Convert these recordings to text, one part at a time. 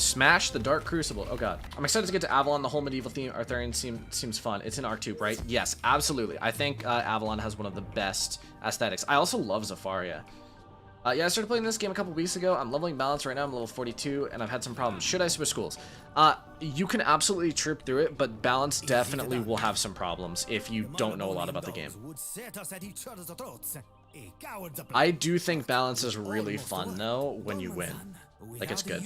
Smash the Dark Crucible. Oh god. I'm excited to get to Avalon. The whole medieval theme Arthurian seems fun. It's in Arc 2, right? Yes, absolutely. I think Avalon has one of the best aesthetics. I also love Zafaria. Yeah, I started playing this game a couple weeks ago. I'm leveling balance right now. I'm level 42, and I've had some problems. Should I switch schools? You can absolutely trip through it, but balance definitely will have some problems if you don't know a lot about the game. I do think balance is really fun, though, when you win. Like, it's good.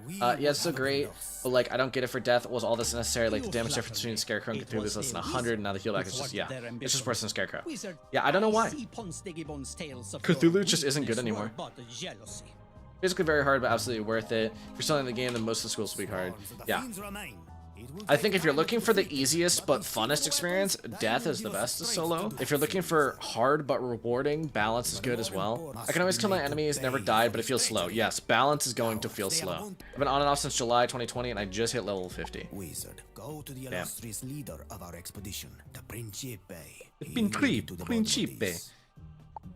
Yeah, it's so great, but, like, I don't get it for death. Was all this necessary? Like, the damage difference between Scarecrow and Cthulhu is less than 100, and now the heal back is just, yeah. It's just worse than Scarecrow. Yeah, I don't know why. Cthulhu just isn't good anymore. Basically very hard, but absolutely worth it. If you're still in the game, then most of the schools will be hard. Yeah. I think if you're looking for the easiest but funnest experience, Death is the best as solo. If you're looking for hard but rewarding, Balance is good as well. I can always kill my enemies, never died, but it feels slow. Yes, Balance is going to feel slow. I've been on and off since July 2020, and I just hit level 50. Wizard, go to the illustrious leader of our expedition, the Principe. Principe.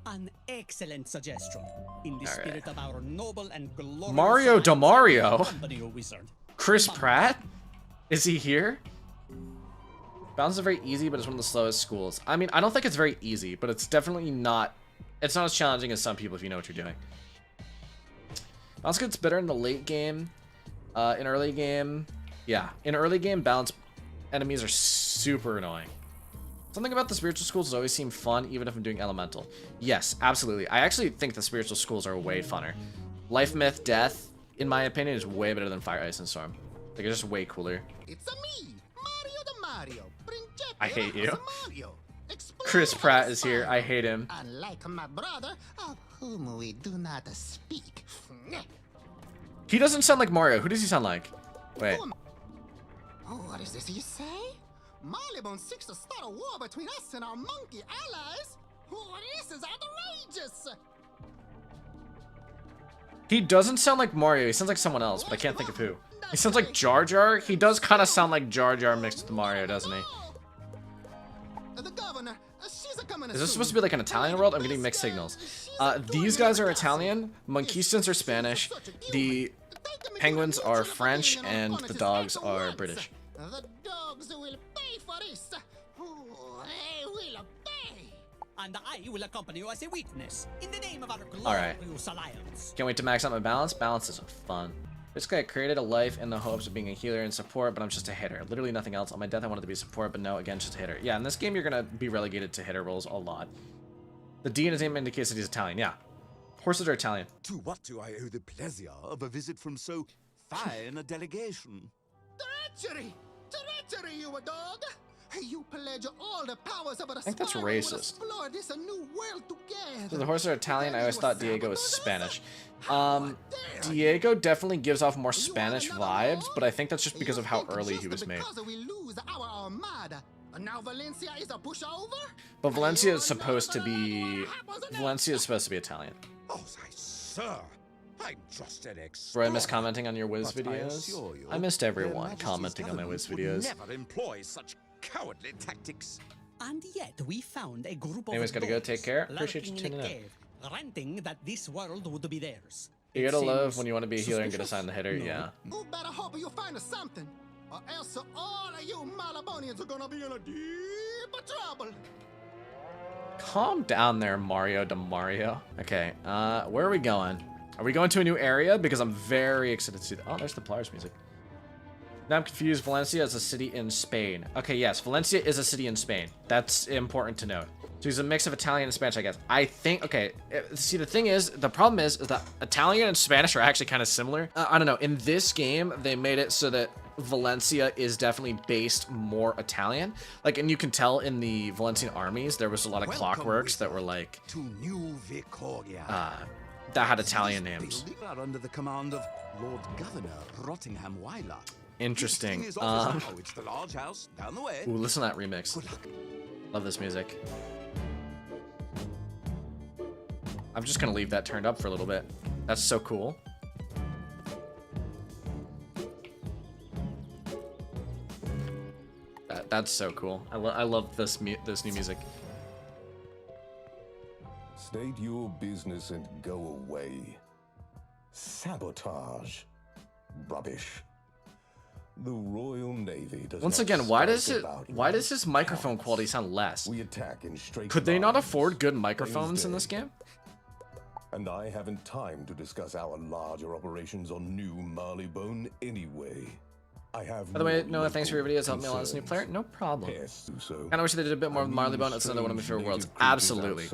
An excellent suggestion. In the spirit of our noble and glorious Mario DeMario? company, Wizard. Chris Pratt? Is he here? Balance is very easy, but it's one of the slowest schools. I mean, I don't think it's very easy, but it's definitely not... It's not as challenging as some people if you know what you're doing. Balance gets better in the late game. In early game... Yeah, in early game, balance enemies are super annoying. Something about the spiritual schools has always seemed fun, even if I'm doing elemental. Yes, absolutely. I actually think the spiritual schools are way funner. Life, Myth, Death, in my opinion, is way better than Fire, Ice, and Storm. Like, it's just way cooler. It's me, Mario the Mario. I hate you. Chris Pratt is here. I hate him. Unlike my brother, of whom we do not speak. He doesn't sound like Mario. Who does he sound like? Wait. Oh, what is this you say? Marleybone seeks to start a war between us and our monkey allies? Oh, this is outrageous! He doesn't sound like Mario. He sounds like someone else, but I can't think of who. He sounds like Jar Jar. He does kind of sound like Jar Jar mixed with Mario, doesn't he? The governor, she's coming. Is this supposed to be like an Italian world? I'm getting mixed signals. These guys are Italian. Monkeystons are Spanish. The penguins are French, and the dogs are British. The dogs will pay for this. Oh, they will pay. And I will accompany you as a witness in the name of our glorious alliance. Can't wait to max out my balance. Balance is fun. Basically, I created a life in the hopes of being a healer and support, but I'm just a hitter. Literally nothing else. On my death, I wanted to be a support, but no, again, just a hitter. Yeah, in this game, you're going to be relegated to hitter roles a lot. The D in his name indicates that he's Italian. Yeah. Horses are Italian. To what do I owe the pleasure of a visit from so fine a delegation? Treachery! Treachery, you a dog! You pledge all the powers of I think that's racist. Explore this a new world together. So the horses are Italian. I always thought Diego was Spanish. Diego definitely gives off more Spanish vibes, but I think that's just because of how early he was made. But Valencia is supposed to be Italian. Oh, sir, I'm just an Bro, I miss commenting on your Wiz videos. I missed everyone commenting on my Wiz videos. Never employ such cowardly tactics. And yet we found a group of Anyways, gotta go. Take care. Appreciate you tuning in. Ranting that this world would be theirs. You gotta love when you want to be a healer and get assigned the hitter. No. Yeah. Who better hope you find something, or else all of you Marleybonians are gonna be in a deep trouble. Calm down there, Mario DeMario. Okay, where are we going? Are we going to a new area? Because I'm very excited to see that. Oh, there's the Polaris music. Now I'm confused. Valencia is a city in Spain. Okay, yes, Valencia is a city in Spain. That's important to note. So he's a mix of Italian and Spanish, I guess. I think, okay, see, the problem is that Italian and Spanish are actually kind of similar. I don't know. In this game, they made it so that Valencia is definitely based more Italian. Like, and you can tell in the Valencian armies, there was a lot of clockworks that were like, to New Vicoria. that had Italian names. Under the command of Lord Governor Rottingham Weiler. Interesting. It's the large house down the way. Ooh, listen to that remix. Love this music. I'm just gonna leave that turned up for a little bit. That's so cool. That's so cool. I love this new music. State your business and go away. Sabotage. rubbish. The Royal Navy does Once not again, why does his microphone counts. quality sound less? We attack in straight Could they not lines, afford good plain as microphones in day. this game? And I haven't time to discuss our larger operations on New Marleybone anyway. I have By the way, more Noah, thanks for your local videos. Help me a lot as a new player. concerns. No problem. Yes, so Kinda wish they did a bit more with Marleybone. It's another one of my favorite worlds. Absolutely.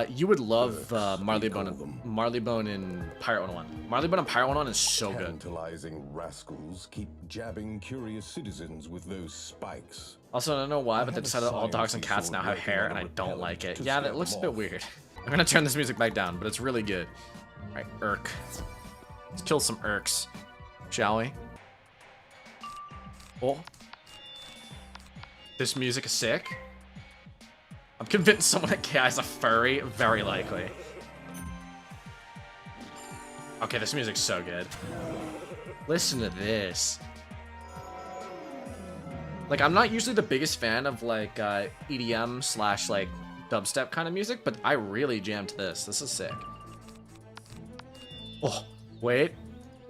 You would love Marleybone in Pirate 101. Marleybone in Pirate 101 is so good. Tantalizing rascals keep jabbing curious citizens with those spikes. Also, I don't know why, but they decided that all dogs and cats now have hair, and I don't like it. Yeah, that looks a bit weird. I'm gonna turn this music back down, but it's really good. Alright, Urk. Let's kill some Urks, shall we? Oh. This music is sick. I'm convinced someone at KI is a furry. Very likely. Okay, this music's so good. Listen to this. Like, I'm not usually the biggest fan of, like, EDM slash, like, dubstep kind of music, but I really jammed to this. This is sick. Oh, wait.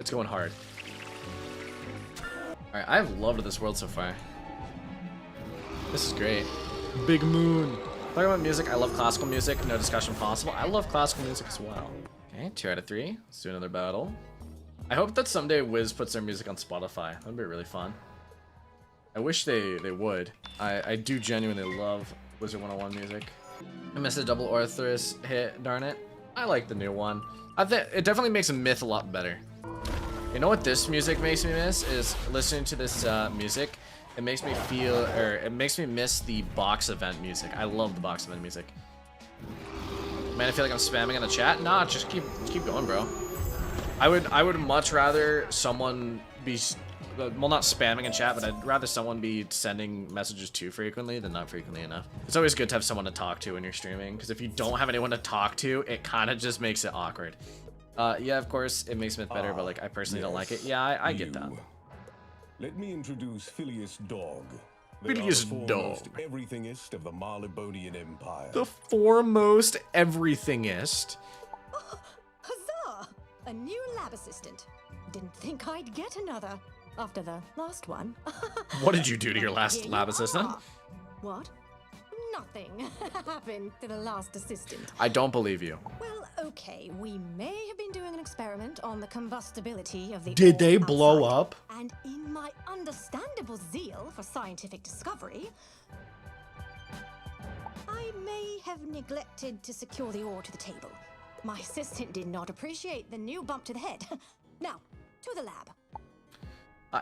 It's going hard. Alright, I've loved this world so far. This is great. Big Moon. Talking about music, I love classical music. No discussion possible. I love classical music as well. Okay, 2 out of 3. Let's do another battle. I hope that someday Wiz puts their music on Spotify. That'd be really fun. I wish they would. I do genuinely love Wizard101 music. I missed a double Orthrus hit, darn it. I like the new one. I think it definitely makes a myth a lot better. You know what this music makes me miss is listening to this music. It makes me feel, or it makes me miss the box event music. I love the box event music. Man, I feel like I'm spamming in the chat. Nah, just keep going, bro. I would much rather someone be, well, not spamming in chat, but I'd rather someone be sending messages too frequently than not frequently enough. It's always good to have someone to talk to when you're streaming, because if you don't have anyone to talk to, it kind of just makes it awkward. Yeah, of course, it makes Myth better, but like, I personally don't like it. Yeah, I get that. Let me introduce Phileas Dog. Phileas Dog. Everythingist of the Marleybonian Empire. The foremost everythingist. Oh, huzzah! A new lab assistant. Didn't think I'd get another after the last one. What did you do to your last Here lab you assistant? are. What? Nothing happened to the last assistant. I don't believe you. Well, okay, we may have been doing an experiment on the combustibility of the Did they ore blow outside, up? And in my understandable zeal for scientific discovery, I may have neglected to secure the ore to the table. My assistant did not appreciate the new bump to the head. Now, to the lab.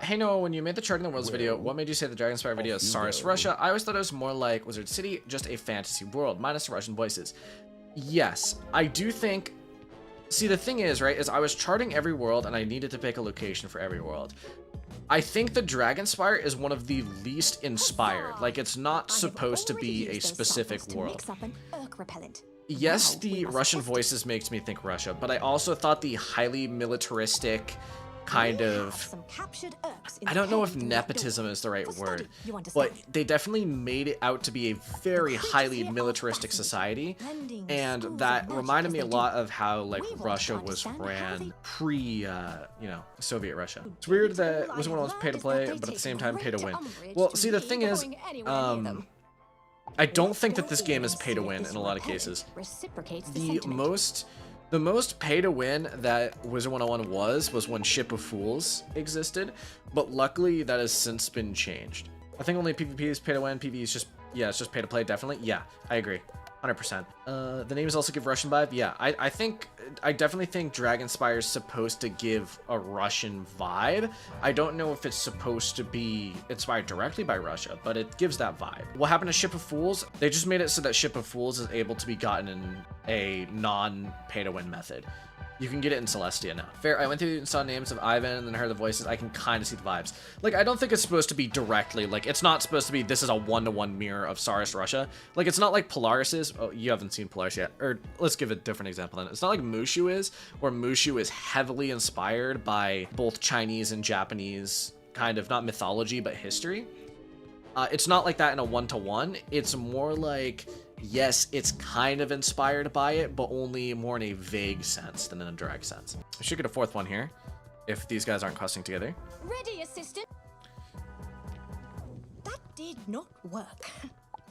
Hey Noah, when you made the Charting the Worlds video, what made you say the Dragon Spire video is Tsarist Russia? I always thought it was more like Wizard City, just a fantasy world, minus the Russian voices. Yes, I do think... See, the thing is, right, is I was charting every world and I needed to pick a location for every world. I think the Dragon Spire is one of the least inspired. Like, it's not supposed to be a specific world. Yes, the Russian voices makes me think Russia, but I also thought the highly militaristic kind of... I don't know if nepotism is the right word, but they definitely made it out to be a very highly militaristic society, and that reminded me a lot of how, like, Russia was ran pre, you know, Soviet Russia. It's weird that Wizard101 was pay to play, but at the same time pay to win. Well, see, the thing is, I don't think that this game is pay to win in a lot of cases. The most pay to win that Wizard101 was when Ship of Fools existed, but luckily that has since been changed. I think only PvP is pay to win, PvE is just, yeah, it's just pay to play, definitely. Yeah, I agree. 100%. The names also give Russian vibe. Yeah, I definitely think Dragon Spire is supposed to give a Russian vibe. I don't know if it's supposed to be inspired directly by Russia, but it gives that vibe. What happened to Ship of Fools? They just made it so that Ship of Fools is able to be gotten in a non-pay-to-win method. You can get it in Celestia now. Fair, I went through and saw names of Ivan and then heard the voices. I can kind of see the vibes. Like, I don't think it's supposed to be directly, like, it's not supposed to be, this is a one-to-one mirror of Tsarist Russia. Like, it's not like Polaris is. Oh, you haven't seen Polaris yet. Or, let's give a different example then. It's not like Mushu is, where Mushu is heavily inspired by both Chinese and Japanese kind of, not mythology, but history. It's not like that in a one-to-one. It's more like... Yes, it's kind of inspired by it, but only more in a vague sense than in a direct sense. I should get a fourth one here. if these guys aren't questing together. Ready, assistant. That did not work.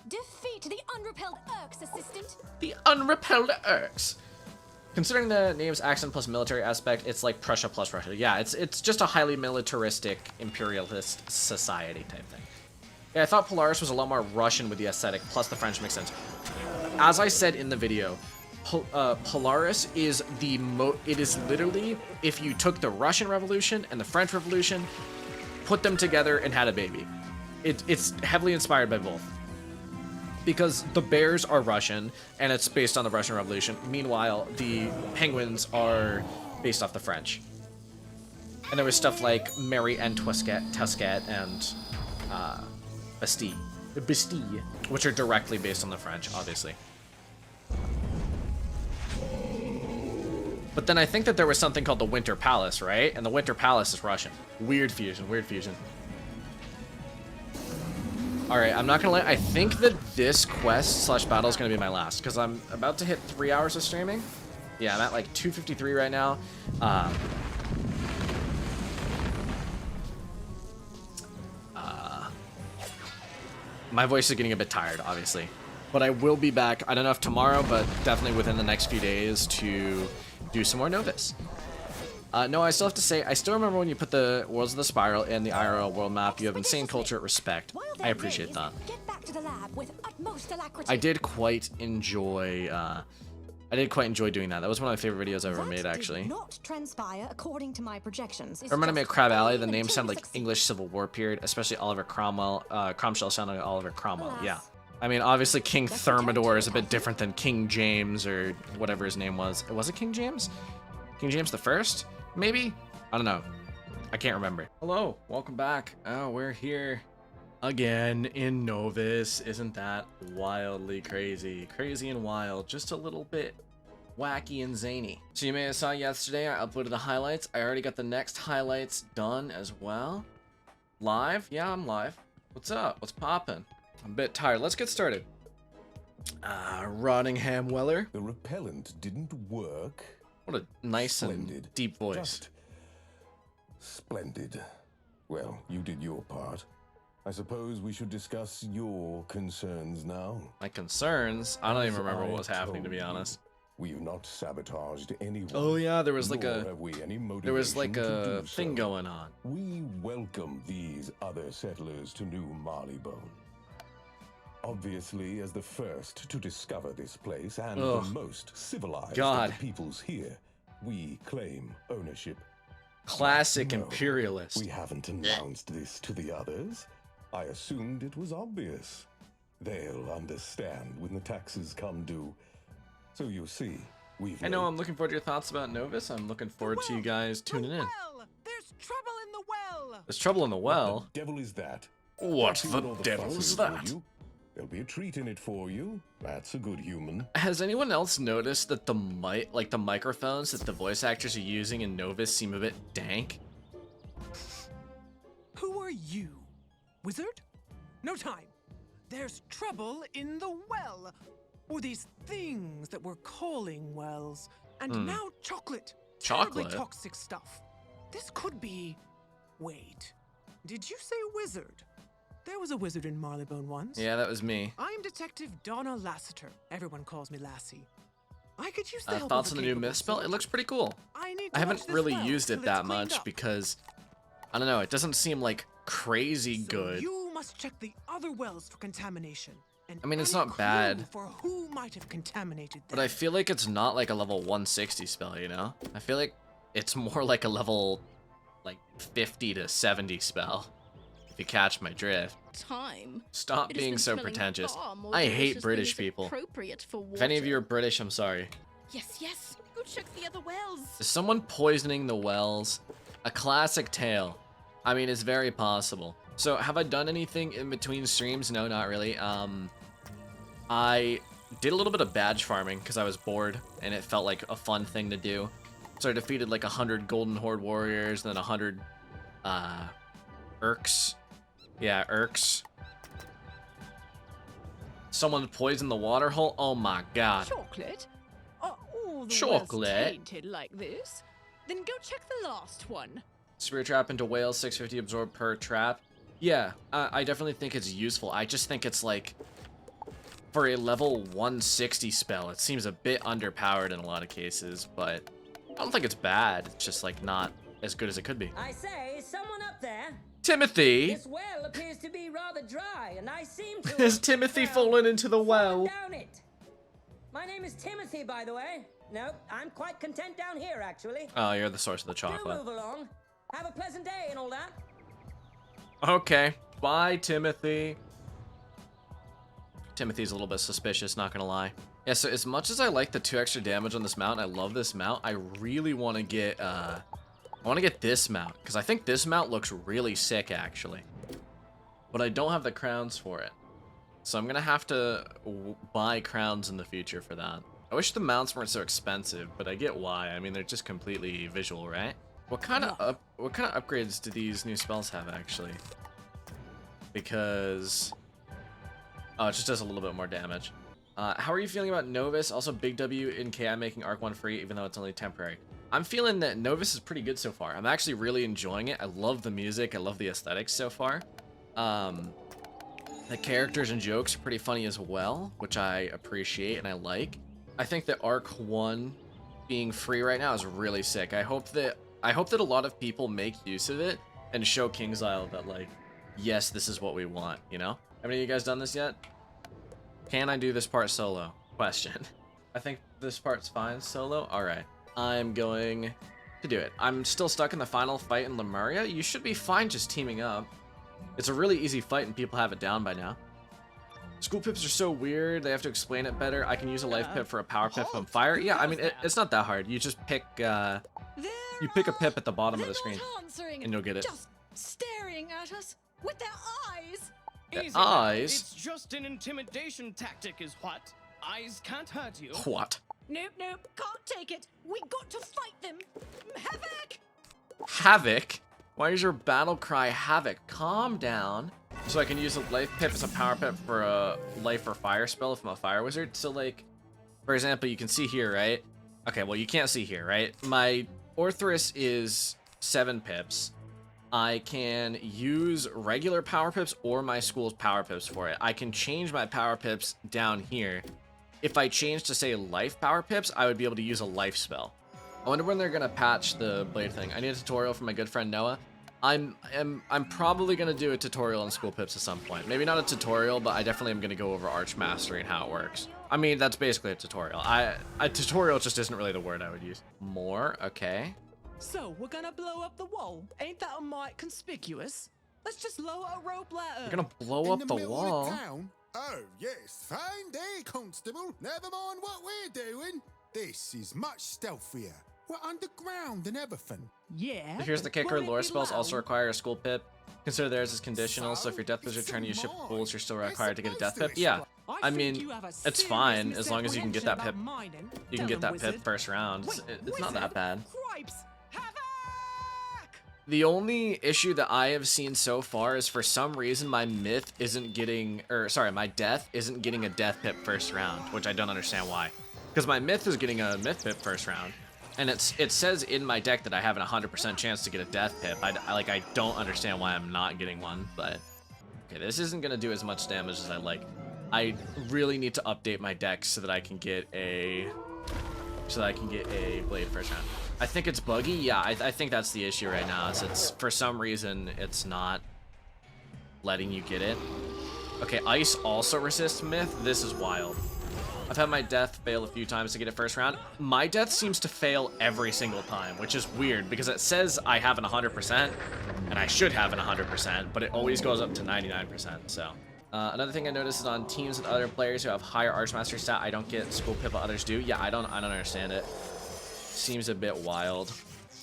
Defeat the unrepelled Urks, assistant. The unrepelled Urks. Considering the name's accent plus military aspect, it's like Prussia plus Russia. Yeah, it's just a highly militaristic imperialist society type thing. Yeah, I thought Polaris was a lot more Russian with the aesthetic, plus the French makes sense. As I said in the video, Polaris is it is literally if you took the Russian Revolution and the French Revolution, put them together and had a baby. It's heavily inspired by both. Because the bears are Russian, and it's based on the Russian Revolution. Meanwhile, the penguins are based off the French. And there was stuff like Mary and Tusquet and Bastille, which are directly based on the French, obviously. But then I think that there was something called the Winter Palace, right? And the Winter Palace is Russian. Weird fusion, weird fusion. Alright, I'm not gonna lie, I think that this quest / battle is gonna be my last, because I'm about to hit 3 hours of streaming. Yeah, I'm at like 253 right now. My voice is getting a bit tired, obviously. But I will be back, I don't know if tomorrow, but definitely within the next few days to do some more Novus. No, I still have to say, I still remember when you put the Worlds of the Spiral in the IRL world map. You have insane culture, respect. I appreciate that. Get back to the lab with utmost alacrity. I did quite enjoy doing that. That was one of my favorite videos I ever made, actually. Did not transpire according to my projections. It reminded me of Crab Alley. The name sounded like English Civil War period, especially Oliver Cromwell. Cromwell sounded like Oliver Cromwell. Yeah. I mean, obviously King Thermidor is a bit different than King James or whatever his name was. Was it King James? King James the First? Maybe? I don't know. I can't remember. Hello, welcome back. Oh, we're here again in Novus. Isn't that wildly crazy? Crazy and wild. Just a little bit wacky and zany. So you may have saw yesterday I uploaded the highlights. I already got the next highlights done as well. Live? Yeah, I'm live. What's up? What's poppin'? I'm a bit tired. Let's get started. Rottingham Weller. The repellent didn't work. What a nice Splendid. and deep voice. Just splendid. Well, you did your part. I suppose we should discuss your concerns now. My concerns? I don't even As remember what I was happening, to be told you, honest. We've not sabotaged anyone. Oh yeah, there was like nor a have we any there was like motivation to a do thing so. going on. We welcome these other settlers to New Marleybone. Obviously, as the first to discover this place and Ugh. the most civilized God. of the peoples here, we claim ownership. Classic No, imperialist. We haven't announced this to the others. I assumed it was obvious. They'll understand when the taxes come due. So you see, we've I know, I'm looking forward to your thoughts about Novus. I'm looking forward to you guys tuning in. Well, there's trouble in the well. There's trouble in the well. What the devil is that? What See the all devil fuss is will that? you? There'll be a treat in it for you. That's a good human. Has anyone else noticed that the the microphones that the voice actors are using in Novus seem a bit dank? Who are you? Wizard? No time. There's trouble in the well. Or these things that we're calling wells. And now chocolate. Terribly Chocolate? toxic stuff. This could be... Wait. Did you say wizard? There was a wizard in Marleybone once. Yeah, that was me. I'm Detective Donna Lassiter. Everyone calls me Lassie. I could use the help Thoughts of on a the new capable myth spell? soul. It looks pretty cool. I need to I haven't watch this really well used till it it's that cleaned much up. because, I don't know, it doesn't seem like crazy So good. you must check the other wells for contamination. And I mean, it's any not bad. clue for who might have contaminated them. But I feel like it's not like a level 160 spell, you know? I feel like it's more like a level, like, 50 to 70 spell, if you catch my drift. Time. Stop It has being been so smelling pretentious. far more I delicious hate than British is people. appropriate for If any of water. you are British, I'm sorry. Yes, yes. Go check the other wells. Is someone poisoning the wells? A classic tale. I mean, it's very possible. So, have I done anything in between streams? No, not really. I did a little bit of badge farming because I was bored and it felt like a fun thing to do. So I defeated like 100 Golden Horde warriors and then 100 Urks. Yeah, Urks. Someone poisoned the water hole. Oh my god. Chocolate? Are all the Chocolate? wells tainted like this? Then go check the last one. Spear trap into whales, 650 absorb per trap. Yeah, I definitely think it's useful. I just think it's like, for a level 160 spell, it seems a bit underpowered in a lot of cases, but I don't think it's bad. It's just like not as good as it could be. I say, is someone up there? Timothy! This well appears to be rather dry, and I seem to Is have, Timothy well, fallen into the well? fallen down it. My name is Timothy, by the way. No, I'm quite content down here, actually. Oh, you're the source of the Do chocolate. move along. Have a pleasant day and all that. Okay, bye, Timothy. Timothy's a little bit suspicious, not gonna lie. Yeah, so as much as I like the 2 extra damage on this mount, I love this mount, I really want to get, I want to get this mount, because I think this mount looks really sick, actually. But I don't have the crowns for it. So I'm gonna have to buy crowns in the future for that. I wish the mounts weren't so expensive, but I get why. I mean, they're just completely visual, right? What kind of upgrades do these new spells have, actually? Because oh, it just does a little bit more damage. How are you feeling about Novus? Also, Big W in KI making Arc 1 free, even though it's only temporary. I'm feeling that Novus is pretty good so far. I'm actually really enjoying it. I love the music. I love the aesthetics so far. The characters and jokes are pretty funny as well, which I appreciate and I like. I think that Arc 1 being free right now is really sick. I hope that a lot of people make use of it and show KingsIsle that, like, yes, this is what we want, you know? Have any of you guys done this yet? Can I do this part solo? Question. I think this part's fine solo. All right. I'm going to do it. I'm still stuck in the final fight in Lemuria. You should be fine just teaming up. It's a really easy fight and people have it down by now. School pips are so weird. They have to explain it better. I can use a life pip for a power pip from fire. Yeah, I mean, it's not that hard. You just pick, you pick a pip at the bottom of the screen and you'll get it. Just staring at us with their eyes. The Easy now. eyes? It's just an intimidation tactic is what. Eyes can't hurt you. What? Nope, nope, can't take it. We got to fight them. Havoc! Havoc? Why is your battle cry Havoc? Calm down. So I can use a life pip as a power pip for a life or fire spell if I'm a fire wizard. So, like, for example, you can see here, right? Okay, well, you can't see here, right? My Orthrus is 7 pips. I can use regular power pips or my school's power pips for it. I can change my power pips down here. If I change to, say, life power pips, I would be able to use a life spell. I wonder when they're gonna patch the blade thing. I need a tutorial from my good friend Noah. I'm probably gonna do a tutorial on school pips at some point. Maybe not a tutorial, but I definitely am gonna go over Arch Mastery and how it works. I mean, that's basically a tutorial. A tutorial just isn't really the word I would use. More, okay. So, we're gonna blow up the wall. Ain't that a mite conspicuous? Let's just lower a rope ladder. We're gonna blow up the wall. Town? Oh, yes. Fine day, Constable. Never mind what we're doing. This is much stealthier. We're underground and everything. Yeah. Here's the kicker. Won't it Lore be spells also loud? require a school pip. Consider theirs as conditional, so if your death wizard trying to use ship pools, you're still required to get a death pip. Yeah, I think mean, you have a it's serious fine as long as you can get that pip. misapprehension about mining. You can Tell get them, that pip wizard. first round. Wait, It's not that wizard? bad. Cripes! Havoc! The only issue that I have seen so far is for some reason my myth isn't getting, or sorry, my death isn't getting a death pip first round, which I don't understand why. Because my myth is getting a myth pip first round, and it says in my deck that I have an 100% chance to get a death pip. I don't understand why I'm not getting one, but okay, this isn't gonna do as much damage as I like. I really need to update my deck so that I can get a blade first round. I think it's buggy. Yeah, I think that's the issue right now. It's for some reason it's not letting you get it. Okay, ice also resists myth. This is wild. I've had my death fail a few times to get it first round. My death seems to fail every single time, which is weird because it says I have an 100%, and I should have an 100%, but it always goes up to 99%. So another thing I noticed is on teams with other players who have higher Archmaster stat, I don't get school pip, but others do. Yeah, I don't understand it. Seems a bit wild.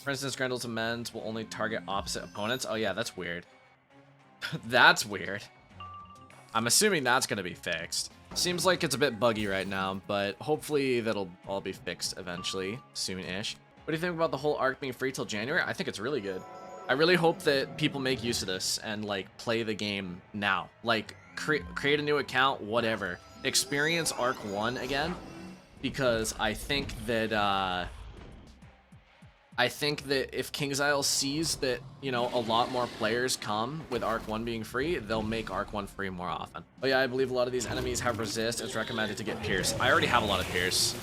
For instance, Grendel's Amends will only target opposite opponents. Oh yeah, that's weird. That's weird. I'm assuming that's gonna be fixed. Seems like it's a bit buggy right now, but hopefully that'll all be fixed eventually, soon-ish. What do you think about the whole arc being free till January? I think it's really good. I really hope that people make use of this and, like, play the game now. Like, create a new account, whatever. Experience Arc 1 again, because I think that, I think that if King's Isle sees that, you know, a lot more players come with Arc 1 being free, they'll make Arc 1 free more often. But yeah, I believe a lot of these enemies have resist. It's recommended to get Pierce. I already have a lot of Pierce.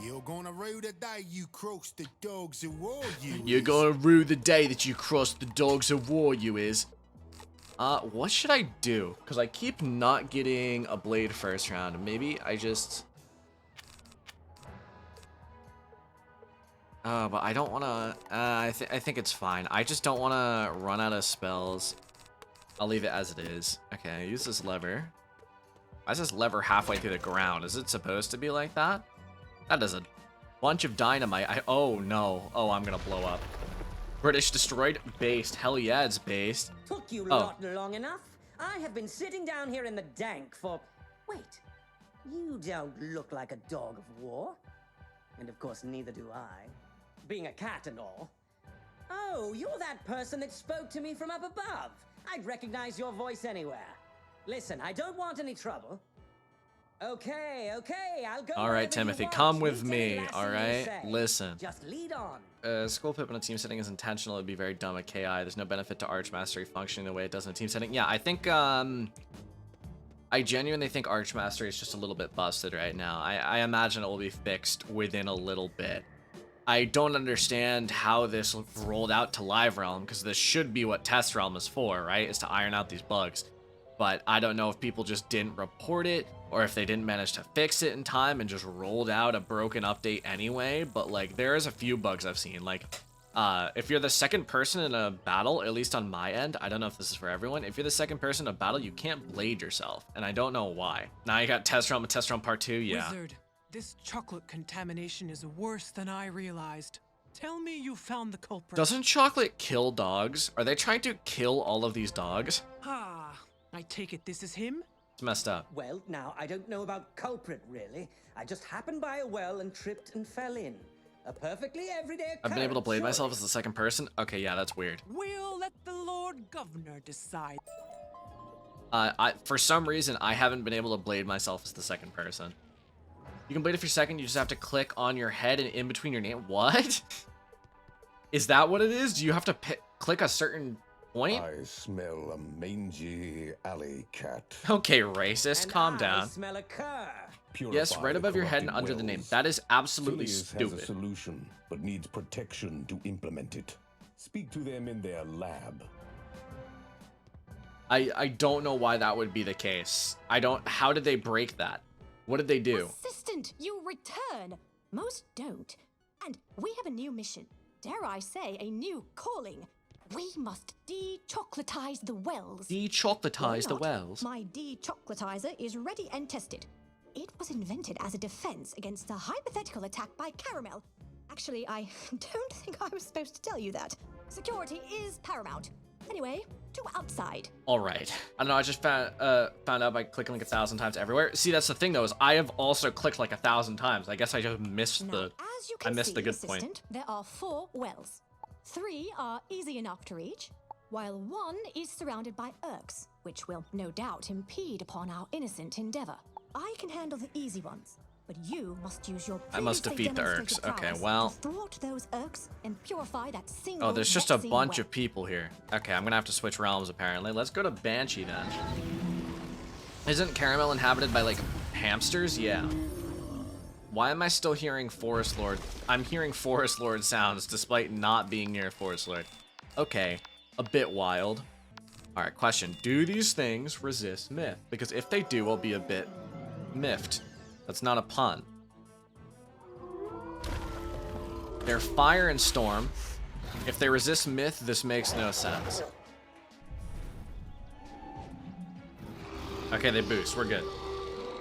You're gonna rue the day you crossed the dogs of war, you You're gonna rue the day that you crossed the dogs of war, you is. What should I do? Because I keep not getting a blade first round. Maybe I just... but I don't want to... I think it's fine. I just don't want to run out of spells. I'll leave it as it is. Okay, use this lever. Why is this lever halfway through the ground? Is it supposed to be like that? That is a bunch of dynamite. Oh, no. Oh, I'm going to blow up. British destroyed? Based. Hell yeah, it's based. Took you not long enough. I have been sitting down here in the dank for... Wait. You don't look like a dog of war. And of course, neither do I. Being a cat and all. Oh, you're that person that spoke to me from up above. I'd recognize your voice anywhere. Listen, I don't want any trouble. Okay, I'll go. All right, Timothy, come with me. All right, listen. Just lead on. Skull Pip in a team setting is intentional. It'd be very dumb at KI. There's no benefit to Arch Mastery functioning the way it does in a team setting. Yeah, I think I genuinely think Arch Mastery is just a little bit busted right now. I imagine it will be fixed within a little bit. I don't understand how this rolled out to Live Realm, because this should be what Test Realm is for, right? Is to iron out these bugs. But I don't know if people just didn't report it, or if they didn't manage to fix it in time and just rolled out a broken update anyway. But like, there's a few bugs I've seen. Like, if you're the second person in a battle, at least on my end, I don't know if this is for everyone. If you're the second person in a battle, you can't blade yourself, and I don't know why. Now you got Test Realm and Test Realm Part 2. Yeah. Wizard, this chocolate contamination is worse than I realized. Tell me you found the culprit. Doesn't chocolate kill dogs? Are they trying to kill all of these dogs? Ah, I take it this is him? It's messed up. Well, now, I don't know about culprit, really. I just happened by a well and tripped and fell in. A perfectly everyday occurrence. I've been able to blade myself as the second person? Okay, yeah, that's weird. We'll let the Lord Governor decide. For some reason, I haven't been able to blade myself as the second person. You can blade if you're second, you just have to click on your head and in between your name. What? Is that what it is? Do you have to click a certain point? I smell a mangy alley cat. Okay, racist, calm down. I smell a cur. Yes, right above your head and under the name. That is absolutely stupid. Has a solution, but needs protection to implement it. Speak to them in their lab. I don't know why that would be the case. How did they break that? What did they do? Assistant, you return. Most don't. And we have a new mission. Dare I say, a new calling. We must de-chocolatize the wells. De-chocolatize the wells? My de-chocolatizer is ready and tested. It was invented as a defense against a hypothetical attack by Caramel. Actually, I don't think I was supposed to tell you that. Security is paramount. Anyway, to outside. All right. I don't know. I just found out by clicking like 1,000 times everywhere. See, that's the thing though, is I have also clicked like 1,000 times. I guess I just missed the good point. There are 4 wells. 3 are easy enough to reach, while 1 is surrounded by Urks, which will no doubt impede upon our innocent endeavor. I can handle the easy ones, but you must use your I must defeat the Urks. Okay, well. Thwart those Urks and purify that single. Oh, there's just a bunch of people here. Okay, I'm gonna have to switch realms apparently. Let's go to Banshee then. Isn't Caramel inhabited by like hamsters? Yeah. Why am I still hearing Forest Lord? I'm hearing Forest Lord sounds despite not being near Forest Lord. Okay, a bit wild. All right, question. Do these things resist myth? Because if they do, I'll be a bit miffed. That's not a pun. They're fire and storm. If they resist myth, this makes no sense. Okay, they boost. We're good.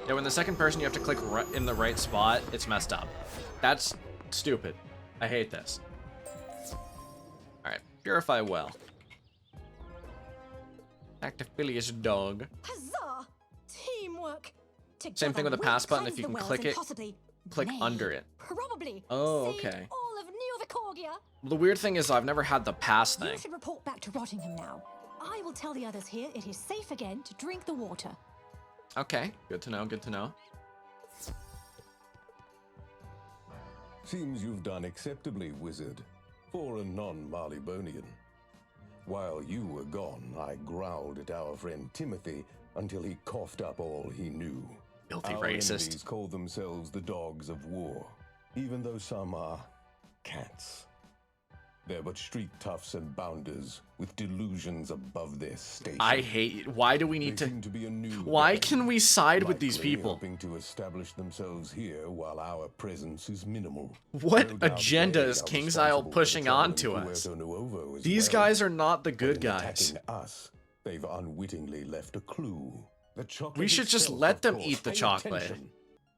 Yeah, when the second person you have to click in the right spot, it's messed up. That's stupid. I hate this. Alright, purify well. Actiphilius dog. Huzzah! Teamwork! Same thing with the pass button. If you can click it, click under it. Probably. Oh, okay. All of New-Vicorgia. Well, the weird thing is I've never had the pass thing. You should report back to Rottingham now. I will tell the others here it is safe again to drink the water. Okay, good to know, good to know. Seems you've done acceptably, Wizard, for a non-Marleybonian. While you were gone, I growled at our friend Timothy until he coughed up all he knew. Filthy Our racist. enemies call themselves the dogs of war, even though some are cats. They're but street toughs and bounders with delusions above their station. I hate. Why do we They need seem to be a new Why band, can we side with these likely people? hoping to establish themselves here while our presence is minimal. What No doubt agenda they is are King Isle responsible for pushing the trouble on to in us? Puerto Nuevo as These well. guys are not the But good in guys. attacking us, they've unwittingly left a clue. The chocolate We should just itself, let of them course. eat the Pay chocolate. attention.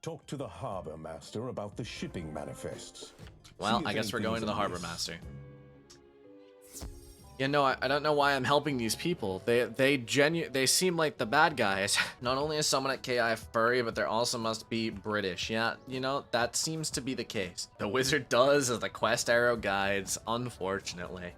Talk to the harbor master about the shipping manifests. Well, See if I guess we're anything's going to the harbor amiss. master. Yeah, no, I don't know why I'm helping these people. They seem like the bad guys. Not only is someone at KI furry, but there also must be British. Yeah, you know, that seems to be the case. The wizard does as the quest arrow guides, unfortunately.